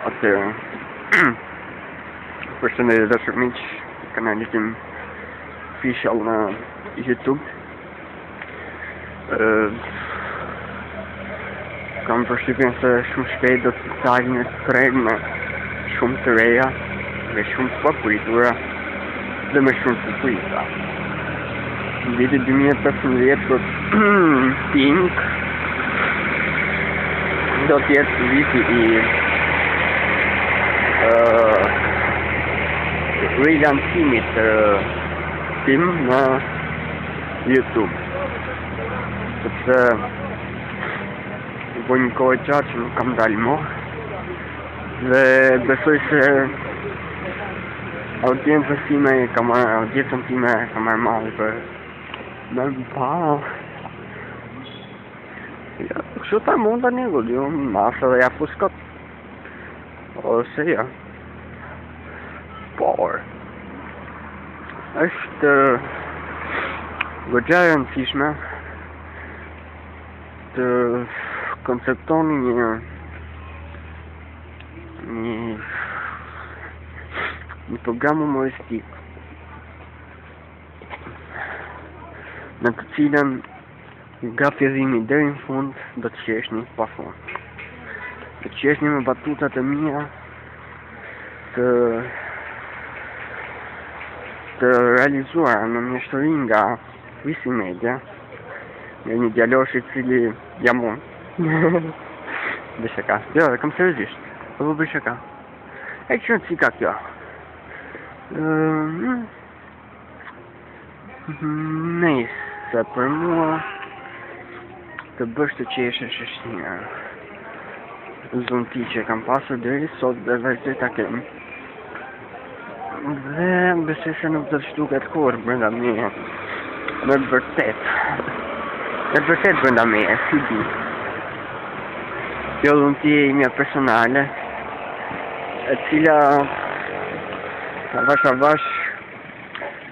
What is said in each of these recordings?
Atëherë, përshëndetje dashur miq, kanalit tim official në YouTube. Kam përshtypjen se shumë shpejt do të dalë në treg me shumë të reja, me shumë të papritura dhe me shumë surpriza. Në vitin 2015 për Pink do të jetë viti i rilancimit të tim në YouTube, sepse po një kohë gjatë që nuk kam dalë më dhe besoj se audiencën time ka marrë malli për me më pa. Ja, kështu ta mund të një gullë, masë dhe ja fuskot. Ose ja. Por është goxha e rëndësishme të konceptoni një program humoristik në të cilën nga fillimi deri në fund do të qeshni pa fund. Do të qeshni me batutat e mia të realizuar në mjeshtëri nga Visi Media, në një djalosh I cili jam unë. Dhe shaka. Jo, kam seriozisht. Po bëj shaka. E që si ka kjo? Nëse për mua të bësh të qeshësh është një zunti që kam pasur deri sot dhe vërtet ta kem. Dhe besoj se nuk do të shtuket kur brenda meje. Me vërtet brenda meje, si di. Kjo zunti e imja personale, e cila avash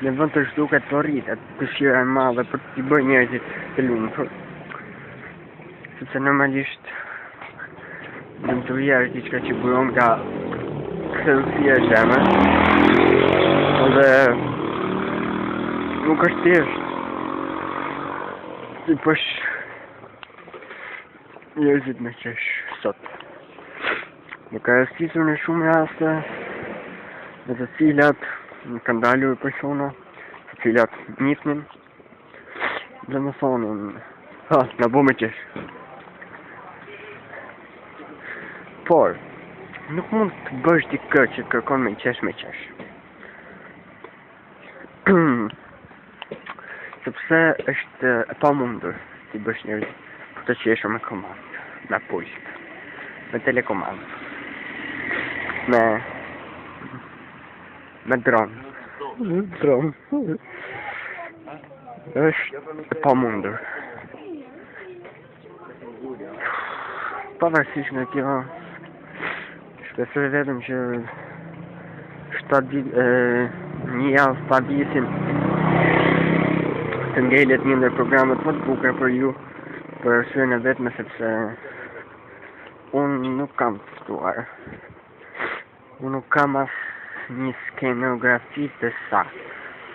në vend të shtuket të rritet, dëshira e madhe për t'i bërë njerëzit të lumtur. Sepse normalisht lumturia është diçka që buron nga thellësia e zemrës. Dhe nuk është thjesht të bësh njerëzit me qesh sot. Më ka rastisur në shumë raste në të cilat më kanë dalur persona të cilat njihnin dhe më thonin na bo me qesh. Por nuk mund të bësh dikë që kërkon me qesh. Sepse është e pamundur t'i bësh njerëz për të qeshur me komandë, me pult, me telekomandë, me dron. Është e pamundur. Pavarësisht nga kjo, shpresoj vetëm që një javë pa vitin të ngelet një ndër programet më të bukura për ju, për arsyën e vetme sepse unë nuk kam të ftuar. Unë nuk kam as një skenografi të saktë.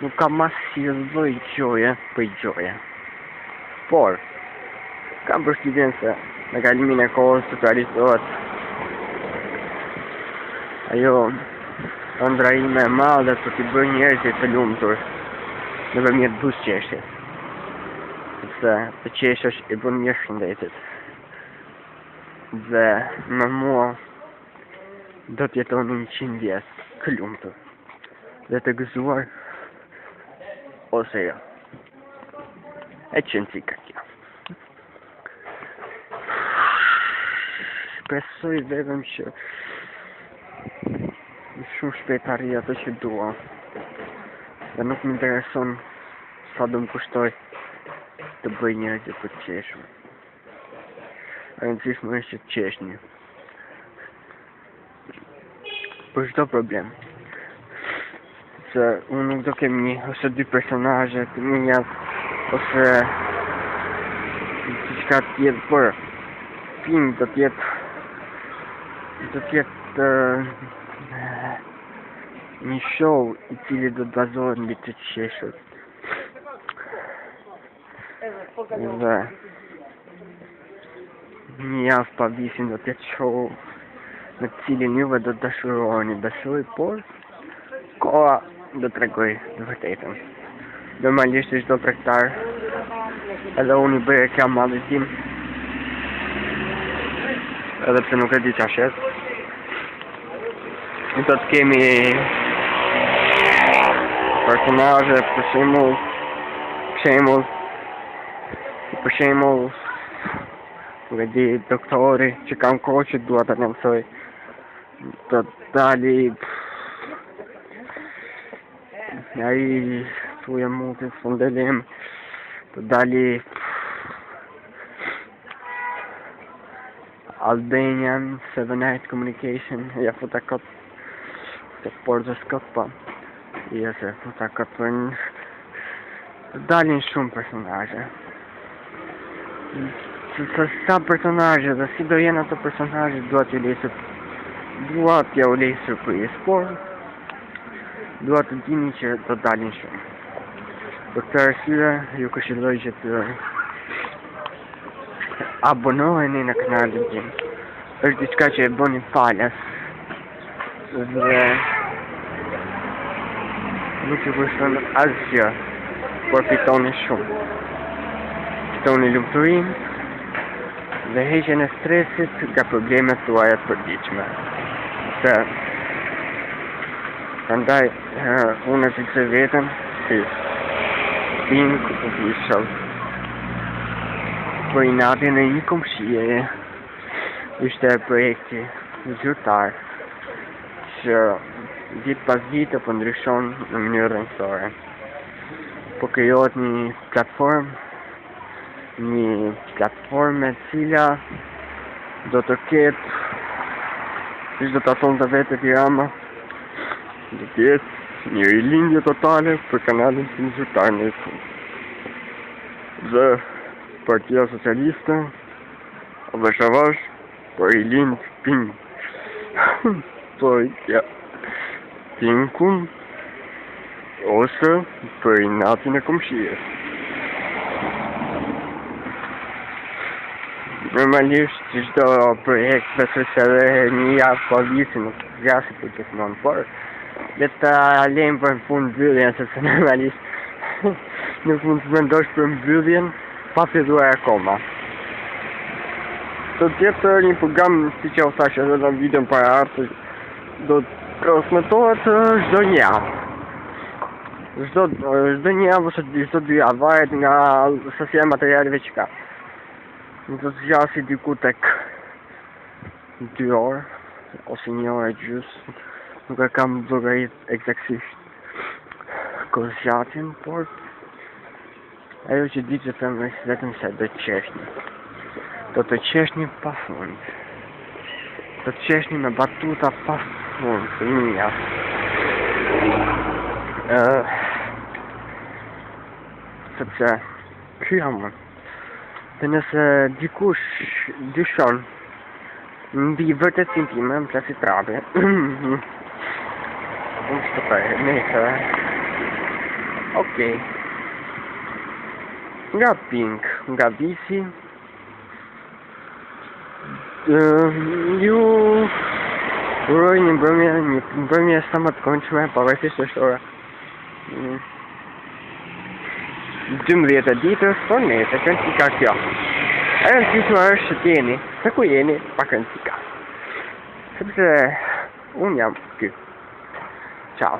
Nuk kam as si lloj gjoje për gjoje. Por kam përshtypjen se me kalimin e kohës të realizohet ajo ëndra ime e madhe për t'i bërë njerëzit të lumtur nëpërmjet buzëqeshjes. Sepse të qeshësh I bën mirë shëndetit. Dhe me mua do të jetoni 100 vjet të lumtur dhe të gëzuar ose jo. E qenë si ka kjo. Shpresoj vetëm që shumë shpejt arrij ato që dua. Dhe nuk më intereson sa do më kushtoj të bëj njerëzit për të qeshur. E rëndësishme është që të qeshni. Për çdo problem. Se unë nuk do kem një ose dy personazhe të mia ose diçka tjetër për film do të jetë është një show I cili do të bazohet mbi të qeshët. Dhe një javë pa visin do të jetë show në cilin juve do të dashuroheni, besoj, por koha do të tregoj të vërtetën. Normalisht çdo tregtar, edhe unë I bëj reklam madhit tim, edhe pse nuk e di çfarë shet. Do të kemi personazhe, për shembull, nuk e di, doktori që kam kohë që dua ta mësoj, do të dali ai thuja multi fondelim, do dali Albanian 7-8 communication, ja futa kot se portë skop pa. Ja se futa kot për do dalin shumë personazhe. Sa personazhe dhe si do jenë ato personazhe dua t'ja u lej surprizë, por dua të dini që do dalin shumë. Për këtë arsye ju këshilloj që të abonoheni në kanalin tim. Është diçka që e bëni falas dhe nuk ju kushton asgjë, por fitoni shumë. Fitoni lumturinë dhe heqjen e stresit nga problemet tuaja të përditshme. Se prandaj unë e fiksoj veten si Pink Official për inatjen e një komshie. Ishte projekti zyrtar që ditë pas dite po ndryshon në mënyrë rrënjësore. Po krijohet një platformë e cila do të ketë, siç do ta thonë vetë Tirama, do të jetë një rilindje totale për kanalin tim zyrtar në YouTube. Dhe Partia Socialiste avash për rilind Pink. Ja, Pinkun ose për inatin e komshies. Normalisht çdo projekt besoj se edhe një javë pa visin nuk zgjasi për gjithmonë, por le ta lejmë për në fund mbylljen, sepse normalisht nuk mund të mendosh për mbylljen pa filluar akoma. Do të jetë një program, siç u thash edhe në videon para ardhur, do të transmetohet çdo një javë. Çdo një javë ose çdo 2 javë, varet nga sasia e materialeve që ka. Nuk do të zgjasi diku tek 2 orë ose 1 orë e gjysmë. Nuk e kam llogarit eksaktësisht kohë zgjatjen, por ajo që di që them vetëm se do të qeshni. Do të qeshni pa fund. Do të qeshni me batuta pa fund, të mia. Sepse ky jam unë. Dhe nëse dikush dyshon mbi vërtetësinë time, më plasi trape. Unë shtëpaj, nesër. Okej. Nga Pink, nga Visi, ju uroj një mbrëmje sa më të këndshme, pavarësisht është ora 12 e ditës, por nesër kënd ka kjo. E rëndësishme është që t'jeni, se ku jeni, pa kënd ka. Sepse unë jam ky. Ciao.